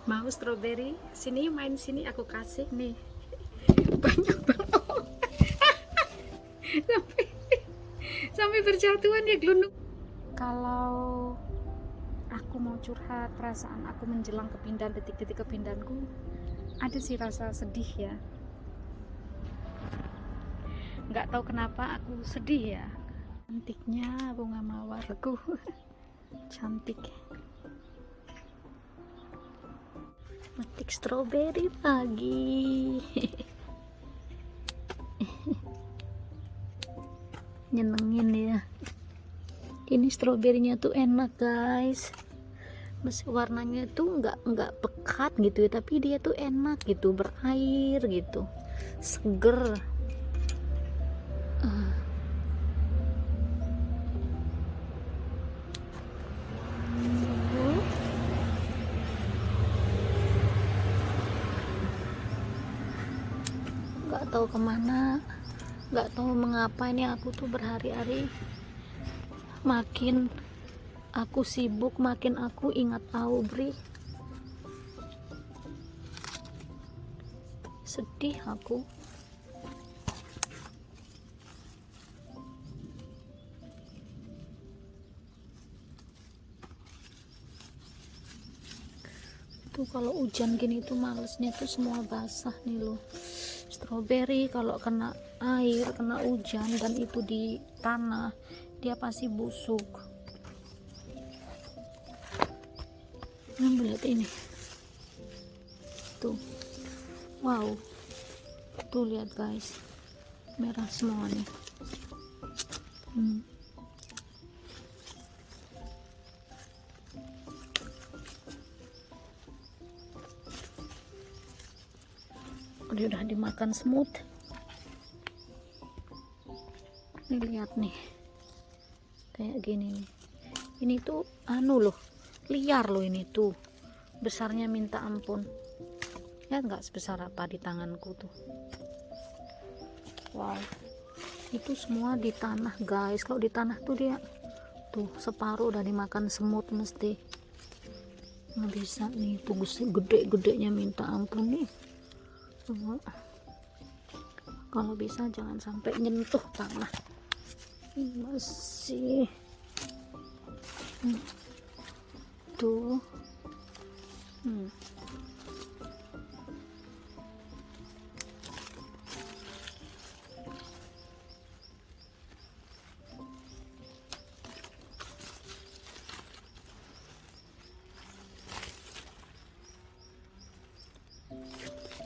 Mau stroberi? Sini main sini, aku kasih nih. Banyak banget. sampai sampai berjatuhan ya gelundung. Kalau aku mau curhat perasaan aku menjelang kepindahan, detik-detik kepindahanku, ada sih rasa sedih ya. Nggak tahu kenapa aku sedih ya. Cantiknya bunga mawarku. Cantik. Metik stroberi pagi. Nyenengin ya. Ini stroberinya tuh enak guys. Meski warnanya tuh nggak pekat gitu ya, tapi dia tuh enak gitu, berair gitu, seger. Ah, nggak tahu kemana, nggak tahu mengapa ini aku tuh berhari-hari makin aku sibuk, makin aku ingat Aubrey. Sedih aku. Tuh kalau hujan gini tuh malesnya tuh semua basah nih loh. Stroberi kalau kena air, kena hujan dan itu di tanah, dia pasti busuk. Nah, lihat ini. Tuh. Wow. Tuh lihat guys. Merah semua nih. Dia udah dimakan semut. Nih lihat nih. Kayak gini nih. Ini tuh anu loh. Liar loh ini tuh. Besarnya minta ampun. Lihat nggak sebesar apa di tanganku tuh. Wow. Itu semua di tanah guys. Kalau di tanah tuh dia tuh separuh udah dimakan semut mesti. Nggak bisa nih. Tuh gede-gedenya minta ampun nih. Kalau bisa jangan sampai nyentuh tanah. Ini masih tuh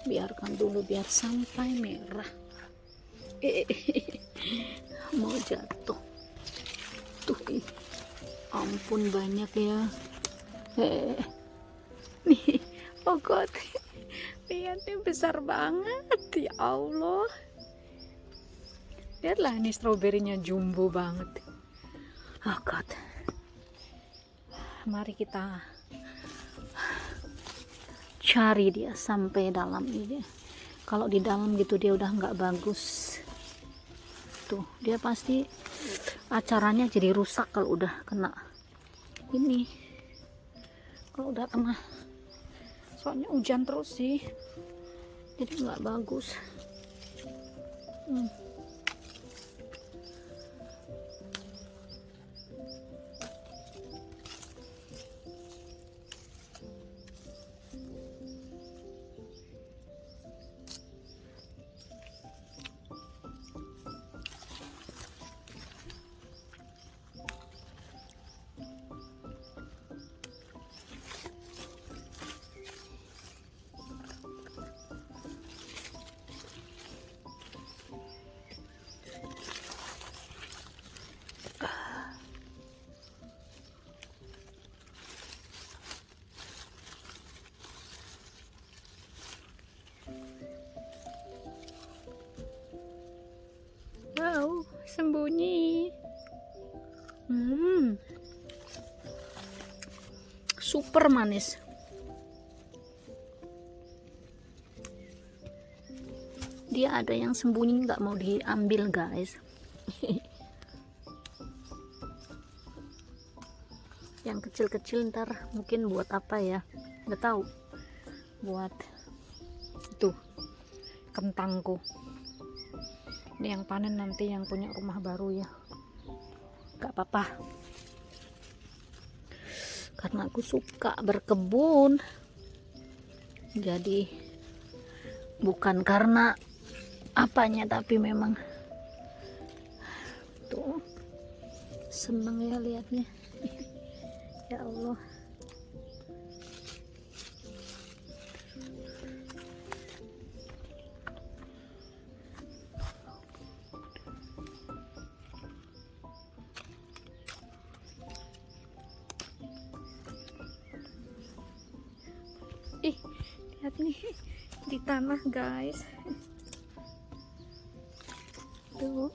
biarkan dulu biar sampai merah. Mau jatuh tuh, ampun banyak ya. Nih, oh god, lihat nih besar banget ya Allah. Lihatlah ini stroberinya jumbo banget. Oh god, mari kita cari dia sampai dalam ini. Kalau di dalam gitu dia udah nggak bagus. Tuh dia pasti acaranya jadi rusak kalau udah kena ini, kalau udah kena, soalnya hujan terus sih, jadi nggak bagus. Wow, sembunyi. Super manis. Dia ada yang sembunyi nggak mau diambil guys. Yang kecil-kecil ntar mungkin buat apa ya, nggak tahu. buat tuh kentangku. Ini yang panen nanti yang punya rumah baru ya, gak apa-apa, karena aku suka berkebun. Jadi bukan karena apanya, tapi memang tuh seneng ya lihatnya. Ya Allah. Ih, lihat nih di tanah guys. Tuh.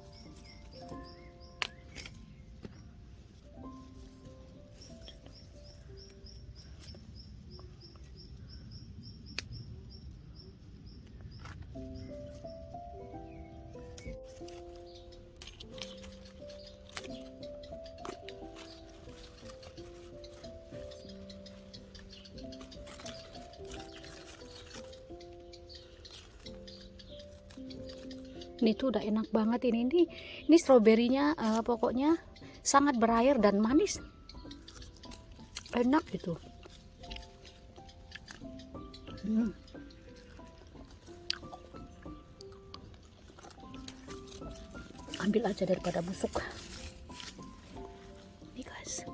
Ini tuh udah enak banget ini stroberinya, pokoknya sangat berair dan manis, enak gitu. Ambil aja daripada busuk. Nih guys,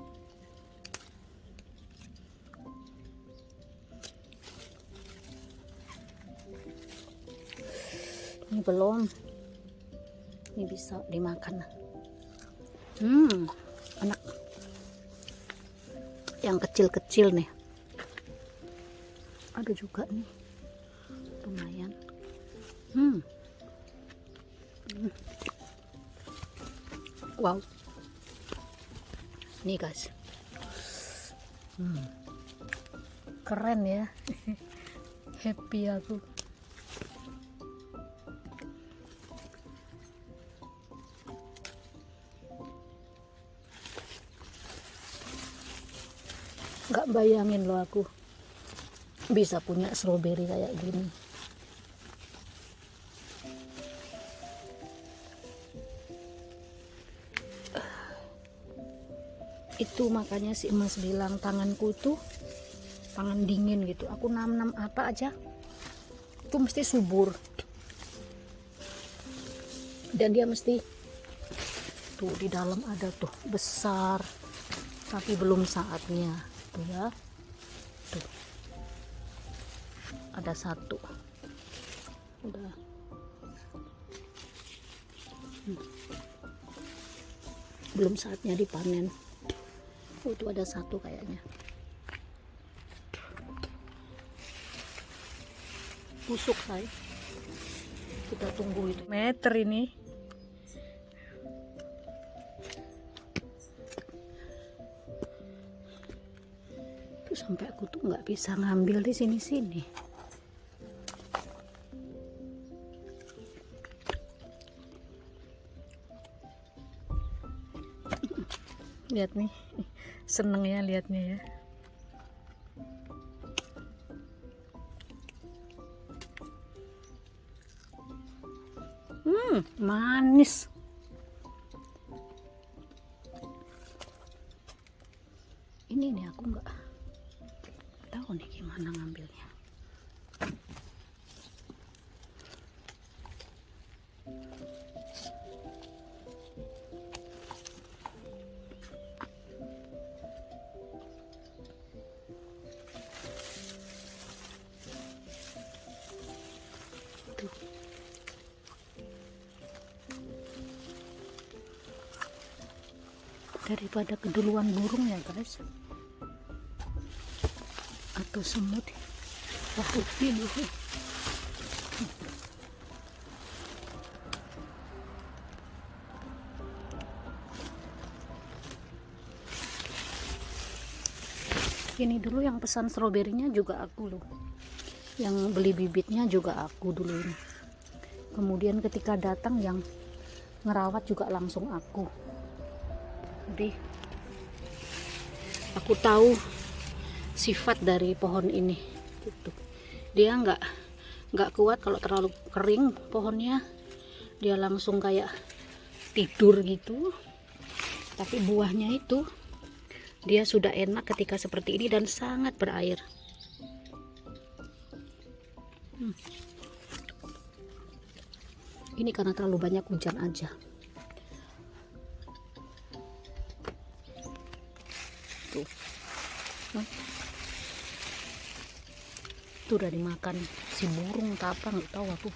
ini belum, ini bisa dimakan. Enak. Yang kecil-kecil nih ada juga nih, lumayan. Wow, nih guys, keren ya. Happy aku. Nggak bayangin loh aku bisa punya stroberi kayak gini. Itu makanya si Emas bilang tanganku tuh tangan dingin gitu. Aku nanam apa aja itu mesti subur, dan dia mesti tuh di dalam ada tuh besar, tapi belum saatnya tuh ya. Tuh ada satu udah. Belum saatnya dipanen. Oh, itu ada satu kayaknya. Busuk say. Kita tunggu itu. Meter ini. Tuh sampai aku tuh nggak bisa ngambil di sini-sini. Lihat nih, seneng ya liatnya ya. Manis. Ini nih aku nggak tahu nih gimana ngambilnya. Tuh. Daripada keduluan burung ya guys, atau semut. Wah, ini ini dulu yang pesan stroberinya juga aku loh, yang beli bibitnya juga aku dulu ini. Kemudian ketika datang yang ngerawat juga langsung aku. Jadi aku tahu sifat dari pohon ini gitu. Dia nggak kuat kalau terlalu kering pohonnya, dia langsung kayak tidur gitu. Tapi buahnya itu dia sudah enak ketika seperti ini dan sangat berair. Ini karena terlalu banyak hujan aja. Tuh. Itu udah dimakan si burung apa nggak tahu aku.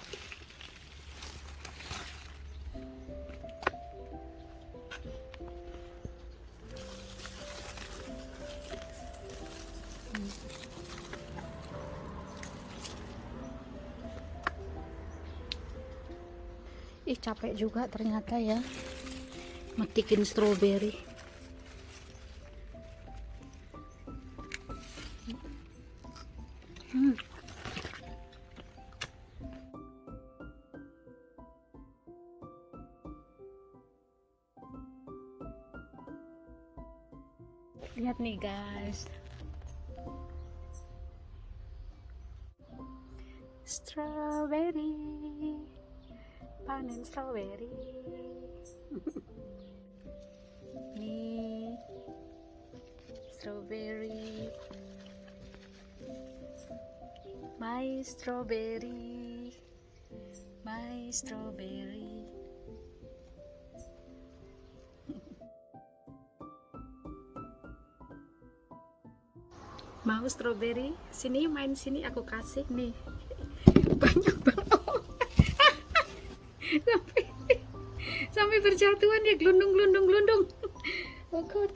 Ih, capek juga ternyata ya metikin stroberi. Lihat nih guys, strawberry, panen strawberry. Nih strawberry, my strawberry, my strawberry. Mau strawberry? Sini main sini, aku kasih nih. Banyak banget. sampai berjatuhan ya, glundung. Oh god.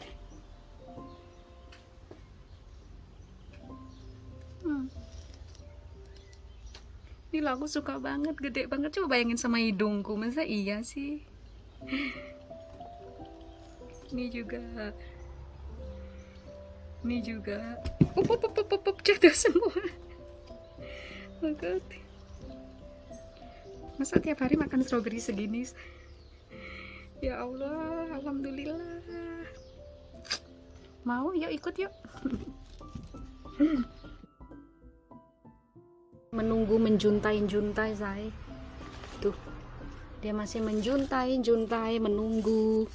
Ini lah aku suka banget, gede banget. Coba bayangin sama hidungku, masa iya sih? Ini juga jatuh semua. Oh god. Masa tiap hari makan strawberry segini? Ya Allah, alhamdulillah. Mau? Yuk ikut yuk. Menunggu menjuntai saya. Tuh, dia masih menjuntai menunggu.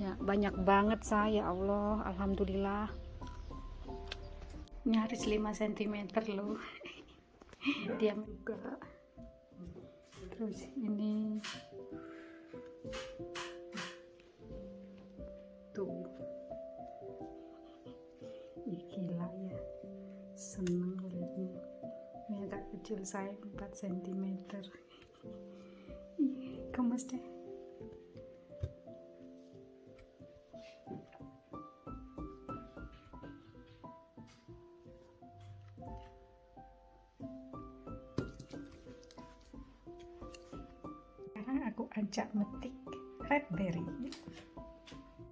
Ya, banyak banget saya, ya Allah, alhamdulillah. Nyaris 5 cm loh. Dia juga. Terus ini tuh. Ih, gila ya. Seneng liatnya. Ini agak kecil saya, 4 cm. Ih, gemes deh. Sekarang aku ajak metik raspberry.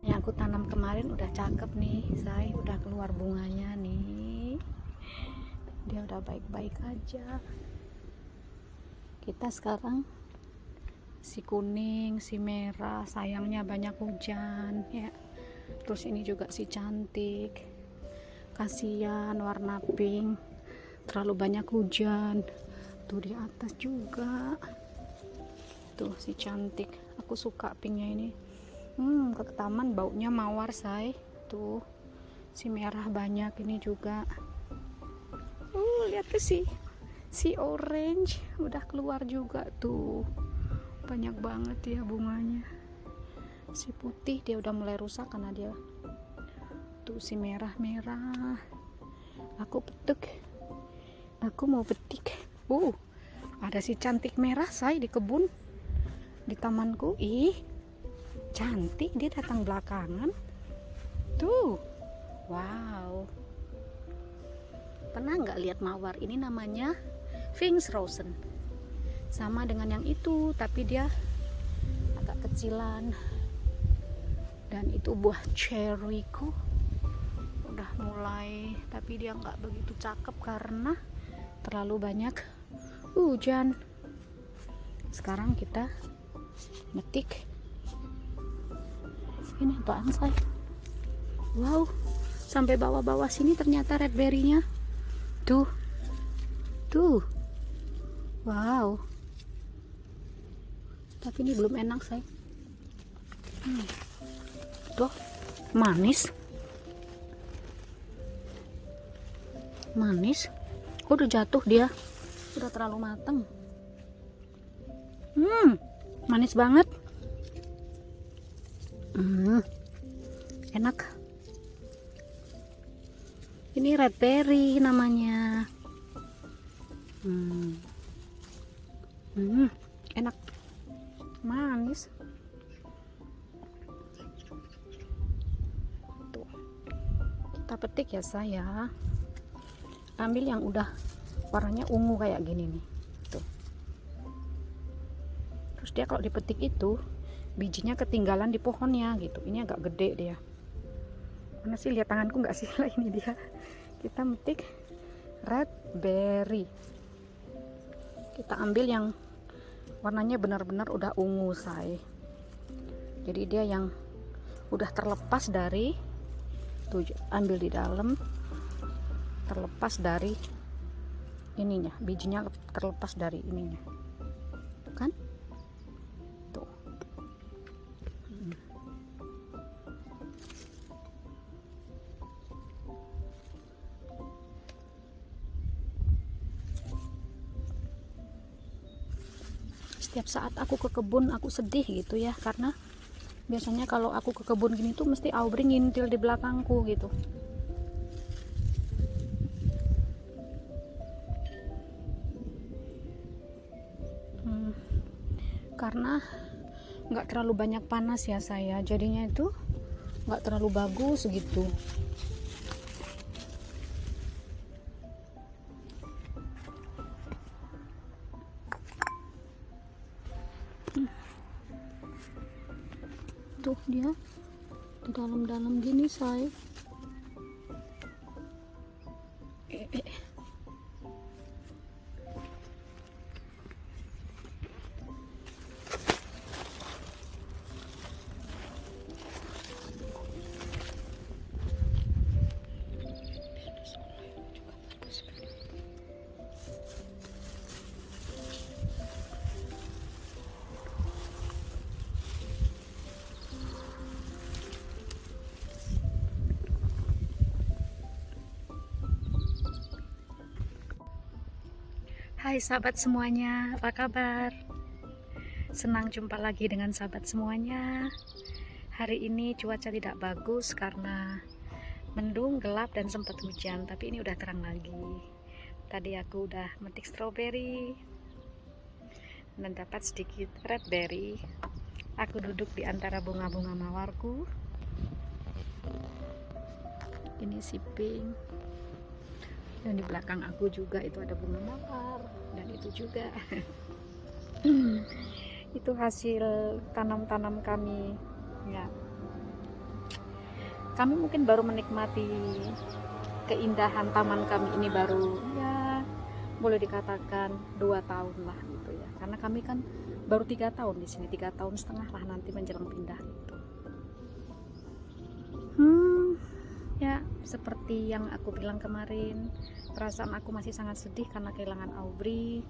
Yang aku tanam kemarin udah cakep nih, saya udah keluar bunganya nih. Dia udah baik-baik aja. Kita sekarang si kuning, si merah, sayangnya banyak hujan ya. Terus ini juga si cantik, kasihan warna pink, terlalu banyak hujan. Tuh di atas juga tuh si cantik, aku suka pinknya ini. Ke taman baunya mawar say. Tuh si merah banyak ini juga. Lihat tuh si orange udah keluar juga tuh, banyak banget ya bunganya. Si putih dia udah mulai rusak karena dia tuh si merah aku mau petik. Ada si cantik merah say di kebun di tamanku. Ih, cantik, dia datang belakangan tuh. Wow, pernah nggak lihat mawar ini? Namanya Pfingstrausen, sama dengan yang itu tapi dia agak kecilan. Dan itu buah cherryku udah mulai, tapi dia nggak begitu cakep karena terlalu banyak hujan. Sekarang kita metik. Ini apaan say? Wow, sampai bawah-bawah sini ternyata raspberry-nya. Tuh, Tuh, wow. Tapi ini belum enak, say. Tuh, manis. Manis. Udah jatuh dia. Udah terlalu matang. Manis banget. Enak. Ini red berry namanya. Enak. Manis. Tuh. Kita petik ya, saya. Ambil yang udah warnanya ungu kayak gini nih. Tuh. Terus dia kalau dipetik itu bijinya ketinggalan di pohonnya gitu. Ini agak gede dia. Mana sih, lihat tanganku nggak sih? Lah, ini dia. Kita metik red berry. Kita ambil yang warnanya benar-benar udah ungu, say. Jadi dia yang udah terlepas dari tuh, ambil di dalam, terlepas dari ininya, bijinya terlepas dari ininya. Tuh kan? Tuh. Setiap saat aku ke kebun aku sedih gitu ya, karena biasanya kalau aku ke kebun gini tuh mesti Aubrey ngintil di belakangku gitu. Karena nggak terlalu banyak panas ya saya, jadinya itu nggak terlalu bagus gitu. Tuh dia di dalam-dalam gini, say. Hai sahabat semuanya, apa kabar? Senang jumpa lagi dengan sahabat semuanya. Hari ini cuaca tidak bagus karena mendung, gelap, dan sempat hujan. Tapi ini udah terang lagi. Tadi aku udah metik stroberi dan dapat sedikit red berry. Aku duduk di antara bunga-bunga mawarku. Ini si pink. Dan di belakang aku juga itu ada bunga mawar, dan itu juga itu hasil tanam-tanam kami ya. Kami mungkin baru menikmati keindahan taman kami ini baru ya boleh dikatakan 2 tahun lah gitu ya, karena kami kan baru 3 tahun di sini, 3 tahun setengah lah nanti menjelang pindah gitu. Ya seperti yang aku bilang kemarin, perasaan aku masih sangat sedih karena kehilangan Aubrey.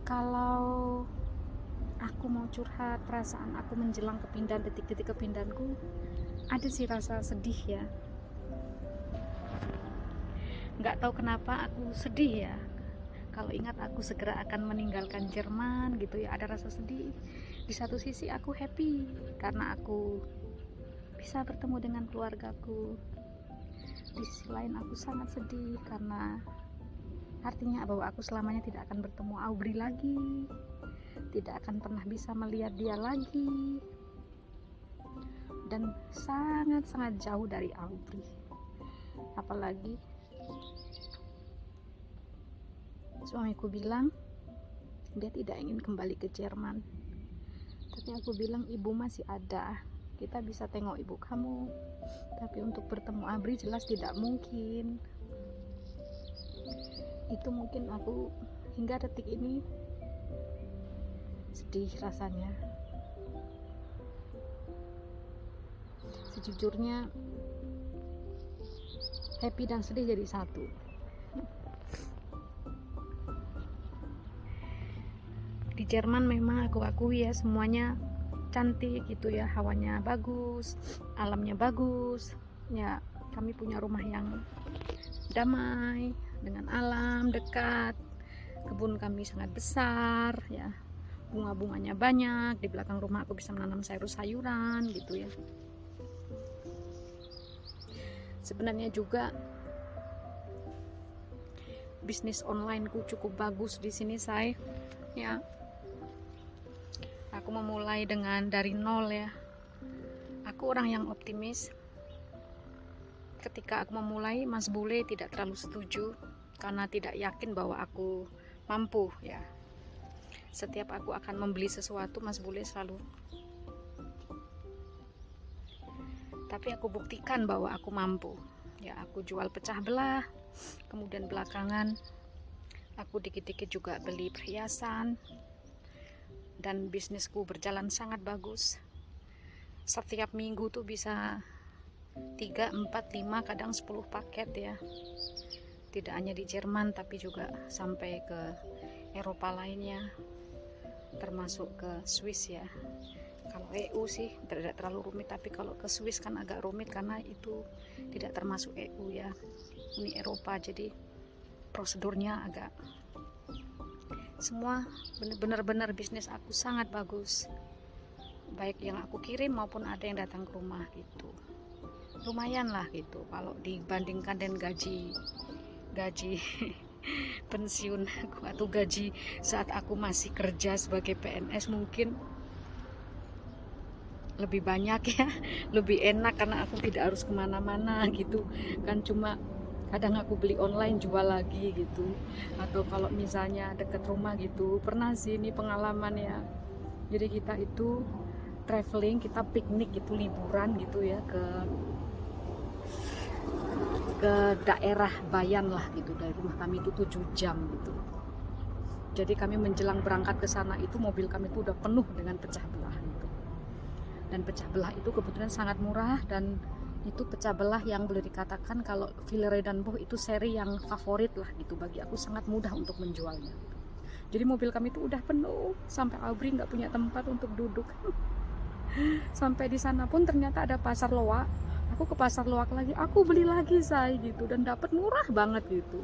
Kalau aku mau curhat perasaan aku menjelang kepindahan, detik-detik kepindahanku, ada sih rasa sedih ya. Nggak tahu kenapa aku sedih ya. Kalau ingat aku segera akan meninggalkan Jerman gitu ya, ada rasa sedih. Di satu sisi aku happy karena aku bisa bertemu dengan keluargaku. Di sisi lain aku sangat sedih karena artinya bahwa aku selamanya tidak akan bertemu Aubrey lagi, tidak akan pernah bisa melihat dia lagi, dan sangat-sangat jauh dari Aubrey. Apalagi suamiku bilang dia tidak ingin kembali ke Jerman, tapi aku bilang ibu masih ada, kita bisa tengok ibu kamu, tapi untuk bertemu Aubrey jelas tidak mungkin. Itu mungkin aku hingga detik ini sedih rasanya. Sejujurnya happy dan sedih jadi satu. Di Jerman memang aku akui ya, semuanya cantik gitu ya, hawanya bagus, alamnya bagus ya. Kami punya rumah yang damai dengan alam dekat, kebun kami sangat besar ya, bunga-bunganya banyak, di belakang rumah aku bisa menanam sayur-sayuran gitu ya. Sebenarnya juga bisnis onlineku cukup bagus di sini, saya ya. Aku memulai dari nol ya. Aku orang yang optimis. Ketika aku memulai, Mas Bule tidak terlalu setuju karena tidak yakin bahwa aku mampu ya. Setiap aku akan membeli sesuatu, Mas Bule selalu, tapi aku buktikan bahwa aku mampu ya. Aku jual pecah belah, kemudian belakangan aku dikit-dikit juga beli perhiasan, dan bisnisku berjalan sangat bagus. Setiap minggu tuh bisa 3, 4, 5, kadang 10 paket ya. Tidak hanya di Jerman tapi juga sampai ke Eropa lainnya, termasuk ke Swiss ya. Kalau EU sih tidak terlalu rumit, tapi kalau ke Swiss kan agak rumit karena itu tidak termasuk EU ya, Uni Eropa. Jadi prosedurnya agak, semua benar-benar bisnis aku sangat bagus, baik yang aku kirim maupun ada yang datang ke rumah gitu. Lumayan lah gitu kalau dibandingkan dengan gaji pensiun atau gaji saat aku masih kerja sebagai PNS, mungkin lebih banyak ya, lebih enak karena aku tidak harus kemana-mana gitu kan. Cuma kadang aku beli online jual lagi gitu, atau kalau misalnya deket rumah gitu. Pernah sih ini pengalaman ya, jadi kita itu traveling, kita piknik gitu, liburan gitu ya, ke daerah Bayan lah gitu. Dari rumah kami itu 7 jam gitu. Jadi kami menjelang berangkat ke sana itu mobil kami itu udah penuh dengan pecah belah gitu. Dan pecah belah itu kebetulan sangat murah, dan itu pecah belah yang boleh dikatakan kalau Villeredenboch itu seri yang favorit lah gitu. Bagi aku sangat mudah untuk menjualnya. Jadi mobil kami itu udah penuh sampai Aubrey nggak punya tempat untuk duduk. Sampai di sana pun ternyata ada pasar loak. Aku ke pasar loak lagi, aku beli lagi say gitu, dan dapat murah banget gitu.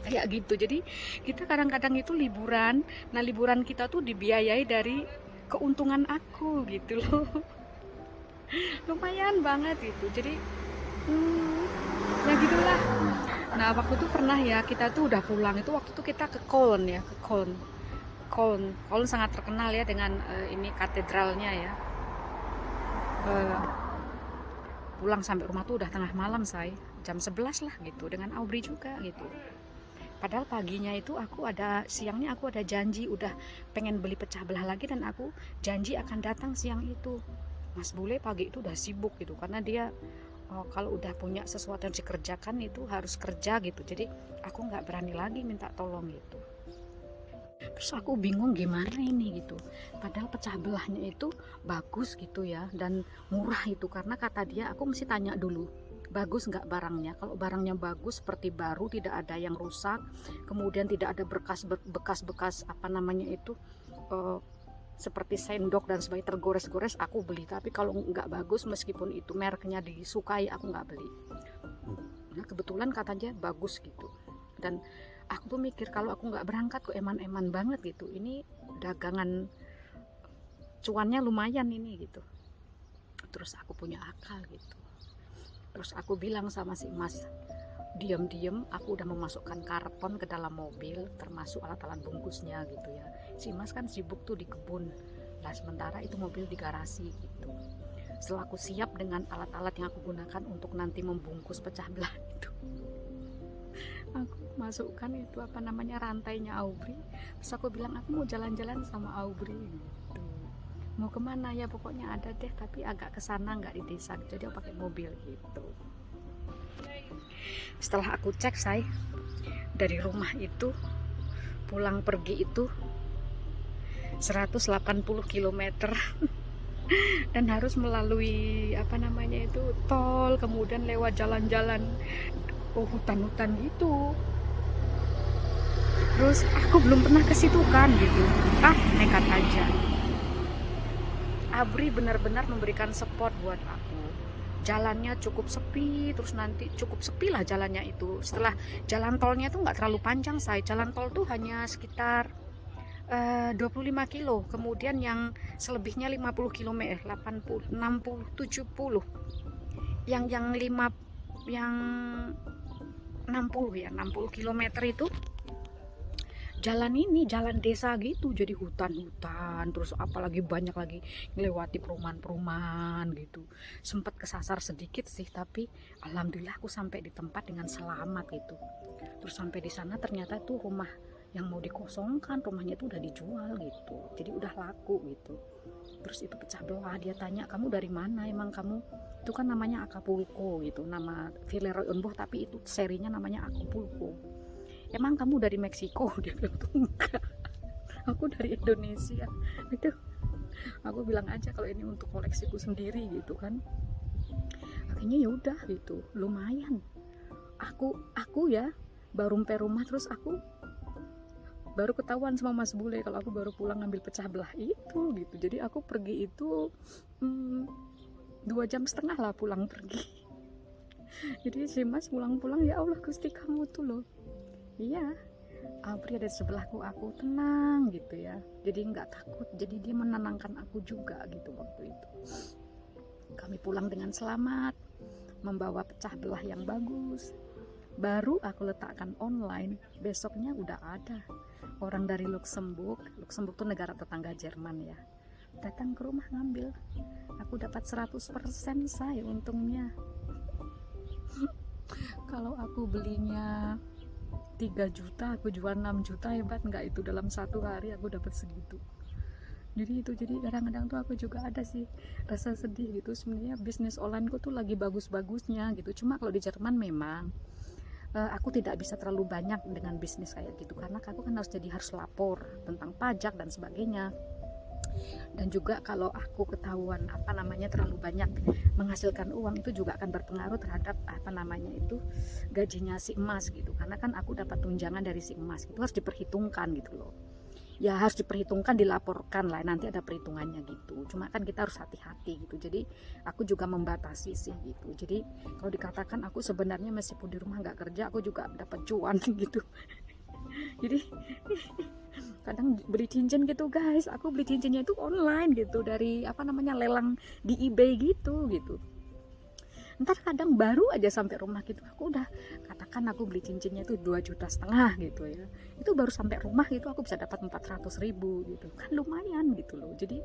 Kayak gitu. Jadi kita kadang-kadang itu liburan, nah liburan kita tuh dibiayai dari keuntungan aku gitu loh. Lumayan banget gitu. Jadi ya gitulah. Nah waktu itu pernah ya, kita tuh udah pulang itu, waktu itu kita ke Köln ya, ke Köln sangat terkenal ya dengan ini katedralnya ya. Pulang sampai rumah tuh udah tengah malam say, jam 11 lah gitu, dengan Aubrey juga gitu. Padahal paginya itu siangnya aku ada janji, udah pengen beli pecah belah lagi, dan aku janji akan datang siang itu. Mas Bule pagi itu udah sibuk gitu, karena dia kalau udah punya sesuatu yang dikerjakan itu harus kerja gitu. Jadi aku nggak berani lagi minta tolong gitu. Terus aku bingung gimana ini gitu, padahal pecah belahnya itu bagus gitu ya, dan murah itu. Karena kata dia, aku mesti tanya dulu bagus nggak barangnya. Kalau barangnya bagus seperti baru, tidak ada yang rusak, kemudian tidak ada bekas-bekas apa namanya itu seperti sendok dan sebagainya tergores-gores, aku beli. Tapi kalau nggak bagus, meskipun itu mereknya disukai, aku nggak beli. Nah kebetulan katanya bagus gitu, dan aku tuh mikir kalau aku nggak berangkat kok eman-eman banget gitu, ini dagangan cuannya lumayan ini gitu. Terus aku punya akal gitu. Terus aku bilang sama si Mas, diam-diam aku udah memasukkan karton ke dalam mobil, termasuk alat-alat bungkusnya gitu ya. Si Mas kan sibuk tuh di kebun, nah sementara itu mobil di garasi gitu. Setelah aku siap dengan alat-alat yang aku gunakan untuk nanti membungkus pecah belah itu, aku masukkan itu apa namanya rantainya Aubrey. Terus aku bilang aku mau jalan-jalan sama Aubrey gitu. Mau kemana ya, pokoknya ada deh, tapi agak kesana, nggak di desa gitu. Jadi aku pakai mobil gitu. Setelah aku cek say, dari rumah itu pulang pergi itu 180 km dan harus melalui apa namanya itu tol, kemudian lewat jalan-jalan hutan-hutan gitu. Terus aku belum pernah ke situ kan gitu. Nekat aja. Abri benar-benar memberikan support buat aku. Jalannya cukup sepi, terus nanti cukup sepi lah jalannya itu. Setelah jalan tolnya tuh nggak terlalu panjang, saya. Jalan tol tuh hanya sekitar 25 kilo. Kemudian yang selebihnya 50 km, 80, 60, 70. Yang 5 yang 60 ya, 60 kilometer itu jalan ini, jalan desa gitu, jadi hutan-hutan, terus apalagi banyak lagi melewati perumahan-perumahan gitu. Sempat kesasar sedikit sih, tapi alhamdulillah aku sampai di tempat dengan selamat gitu. Terus sampai di sana ternyata tuh rumah yang mau dikosongkan, rumahnya itu udah dijual gitu, jadi udah laku gitu. Terus itu pecah belah, dia tanya, kamu dari mana, emang kamu itu kan namanya Acapulco gitu, nama Villeroy tapi itu serinya namanya Acapulco. Emang kamu dari Meksiko? Dia bilang tuh enggak, aku dari Indonesia. Itu aku bilang aja kalau ini untuk koleksiku sendiri gitu kan. Akhirnya ya udah gitu, lumayan. Aku ya baru sampai rumah, terus aku baru ketahuan sama Mas Bule kalau aku baru pulang ngambil pecah belah itu gitu. Jadi aku pergi itu 2,5 jam lah pulang pergi. Jadi si Mas pulang-pulang, ya Allah Gusti kamu tuh loh. Iya, Abri ada di sebelahku, aku tenang gitu ya, jadi nggak takut. Jadi dia menenangkan aku juga gitu waktu itu. Kami pulang dengan selamat, membawa pecah belah yang bagus. Baru aku letakkan online, besoknya udah ada orang dari Luxembourg tuh negara tetangga Jerman ya, datang ke rumah ngambil. Aku dapat 100% saya untungnya. Kalau aku belinya 3 juta, aku jual 6 juta, hebat nggak itu? Dalam satu hari aku dapat segitu. Jadi kadang-kadang tuh aku juga ada sih rasa sedih gitu. Sebenarnya bisnis onlineku tuh lagi bagus-bagusnya gitu. Cuma kalau di Jerman memang aku tidak bisa terlalu banyak dengan bisnis kayak gitu, karena aku kan harus lapor tentang pajak dan sebagainya. Dan juga kalau aku ketahuan terlalu banyak menghasilkan uang, itu juga akan berpengaruh terhadap gajinya si emas gitu, karena kan aku dapat tunjangan dari si emas, itu harus diperhitungkan gitu loh. Ya harus diperhitungkan, dilaporkan lah, nanti ada perhitungannya gitu. Cuma kan kita harus hati-hati gitu. Jadi aku juga membatasi sih gitu. Jadi kalau dikatakan aku sebenarnya meskipun di rumah nggak kerja, aku juga dapat cuan gitu. Jadi kadang beli cincin gitu guys, aku beli cincinnya itu online gitu, dari lelang di eBay gitu. Ntar kadang baru aja sampai rumah gitu, aku udah katakan aku beli cincinnya itu 2,5 juta gitu ya, itu baru sampai rumah gitu aku bisa dapat 400.000 gitu kan, lumayan gitu loh. Jadi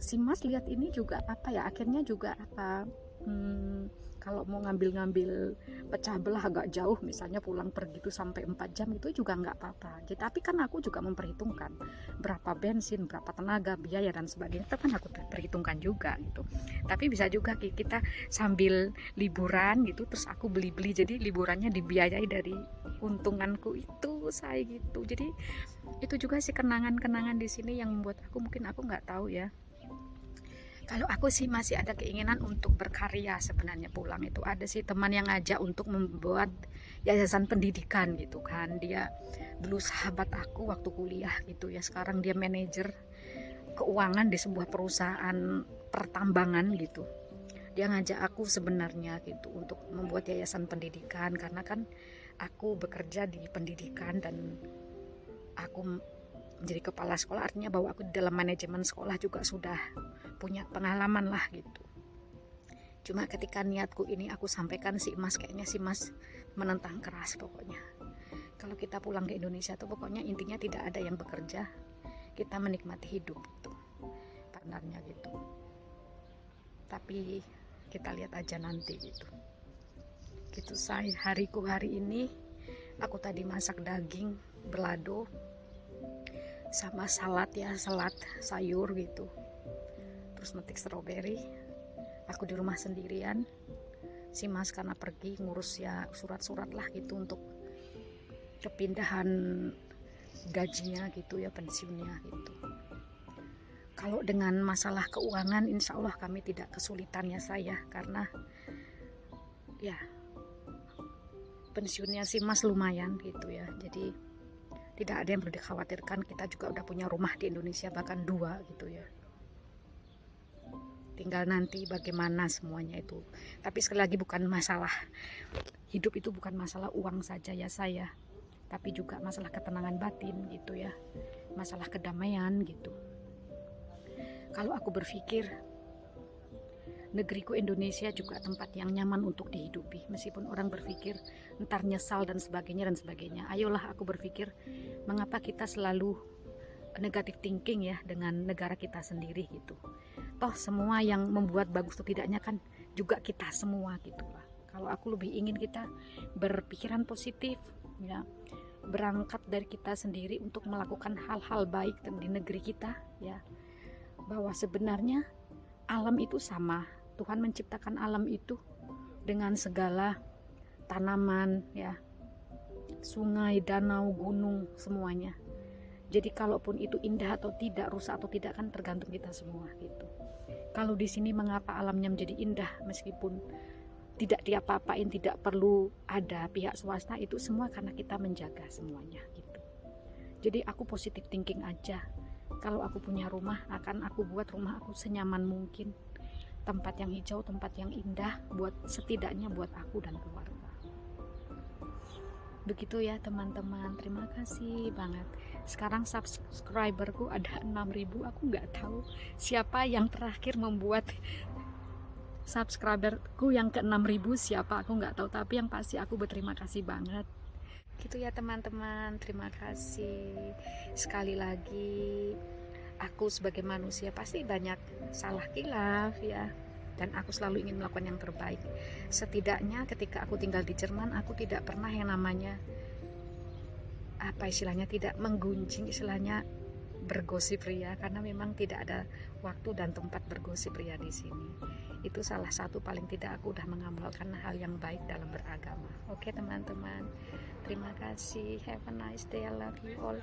si Mas lihat ini juga akhirnya juga kalau mau ngambil pecah belah agak jauh, misalnya pulang pergi itu sampai 4 jam, itu juga nggak apa-apa. Jadi tapi kan aku juga memperhitungkan berapa bensin, berapa tenaga, biaya dan sebagainya, itu kan aku perhitungkan juga gitu. Tapi bisa juga kita sambil liburan gitu, terus aku beli-beli, jadi liburannya dibiayai dari untunganku itu saya gitu. Jadi itu juga sih kenangan-kenangan di sini yang membuat aku, mungkin aku nggak tahu ya. Kalau aku sih masih ada keinginan untuk berkarya sebenarnya. Pulang itu ada sih teman yang ngajak untuk membuat yayasan pendidikan gitu kan. Dia dulu sahabat aku waktu kuliah gitu ya. Sekarang dia manajer keuangan di sebuah perusahaan pertambangan gitu. Dia ngajak aku sebenarnya gitu untuk membuat yayasan pendidikan, karena kan aku bekerja di pendidikan dan aku menjadi kepala sekolah, artinya bahwa aku di dalam manajemen sekolah juga sudah punya pengalaman lah gitu. Cuma ketika niatku ini aku sampaikan, si Mas kayaknya si Mas menentang keras. Pokoknya kalau kita pulang ke Indonesia tuh pokoknya intinya tidak ada yang bekerja, kita menikmati hidup gitu, partnernya gitu. Tapi kita lihat aja nanti gitu. Gitu saya hariku hari ini. Aku tadi masak daging belado sama salad sayur gitu, terus metik stroberi. Aku di rumah sendirian, si Mas karena pergi ngurus ya surat-surat lah gitu untuk kepindahan gajinya gitu ya, pensiunnya gitu. Kalau dengan masalah keuangan, insya Allah kami tidak kesulitan ya saya, karena ya pensiunnya si Mas lumayan gitu ya. Jadi tidak ada yang perlu dikhawatirkan, kita juga udah punya rumah di Indonesia, bahkan 2 gitu ya. Tinggal nanti bagaimana semuanya itu. Tapi sekali lagi bukan masalah, hidup itu bukan masalah uang saja ya saya, tapi juga masalah ketenangan batin gitu ya, masalah kedamaian gitu. Kalau aku berpikir negeriku Indonesia juga tempat yang nyaman untuk dihidupi, meskipun orang berpikir ntar nyesal dan sebagainya dan sebagainya. Ayolah aku berpikir, mengapa kita selalu negative thinking ya dengan negara kita sendiri gitu. Toh semua yang membuat bagus atau tidaknya kan juga kita semua gitu lah. Kalau aku lebih ingin kita berpikiran positif ya, berangkat dari kita sendiri untuk melakukan hal-hal baik di negeri kita ya, bahwa sebenarnya alam itu sama. Tuhan menciptakan alam itu dengan segala tanaman ya, sungai, danau, gunung, semuanya. Jadi kalaupun itu indah atau tidak, rusak atau tidak kan tergantung kita semua gitu. Kalau di sini mengapa alamnya menjadi indah meskipun tidak diapa-apain, tidak perlu ada pihak swasta, itu semua karena kita menjaga semuanya gitu. Jadi aku positive thinking aja. Kalau aku punya rumah, akan aku buat rumah aku senyaman mungkin. Tempat yang hijau, tempat yang indah, buat setidaknya buat aku dan keluarga. Begitu ya teman-teman, terima kasih banget. Sekarang subscriberku ada 6.000, aku nggak tahu siapa yang terakhir membuat subscriberku yang ke 6.000 siapa, aku nggak tahu, tapi yang pasti aku berterima kasih banget. Gitu ya teman-teman, terima kasih. Sekali lagi, aku sebagai manusia pasti banyak salah khilaf ya, dan aku selalu ingin melakukan yang terbaik. Setidaknya ketika aku tinggal di Jerman, aku tidak pernah yang namanya apa istilahnya, tidak menggunjing istilahnya bergosip ria, karena memang tidak ada waktu dan tempat bergosip ria di sini. Itu salah satu, paling tidak aku udah mengamalkan hal yang baik dalam beragama. Oke teman-teman, terima kasih, have a nice day, I love you all.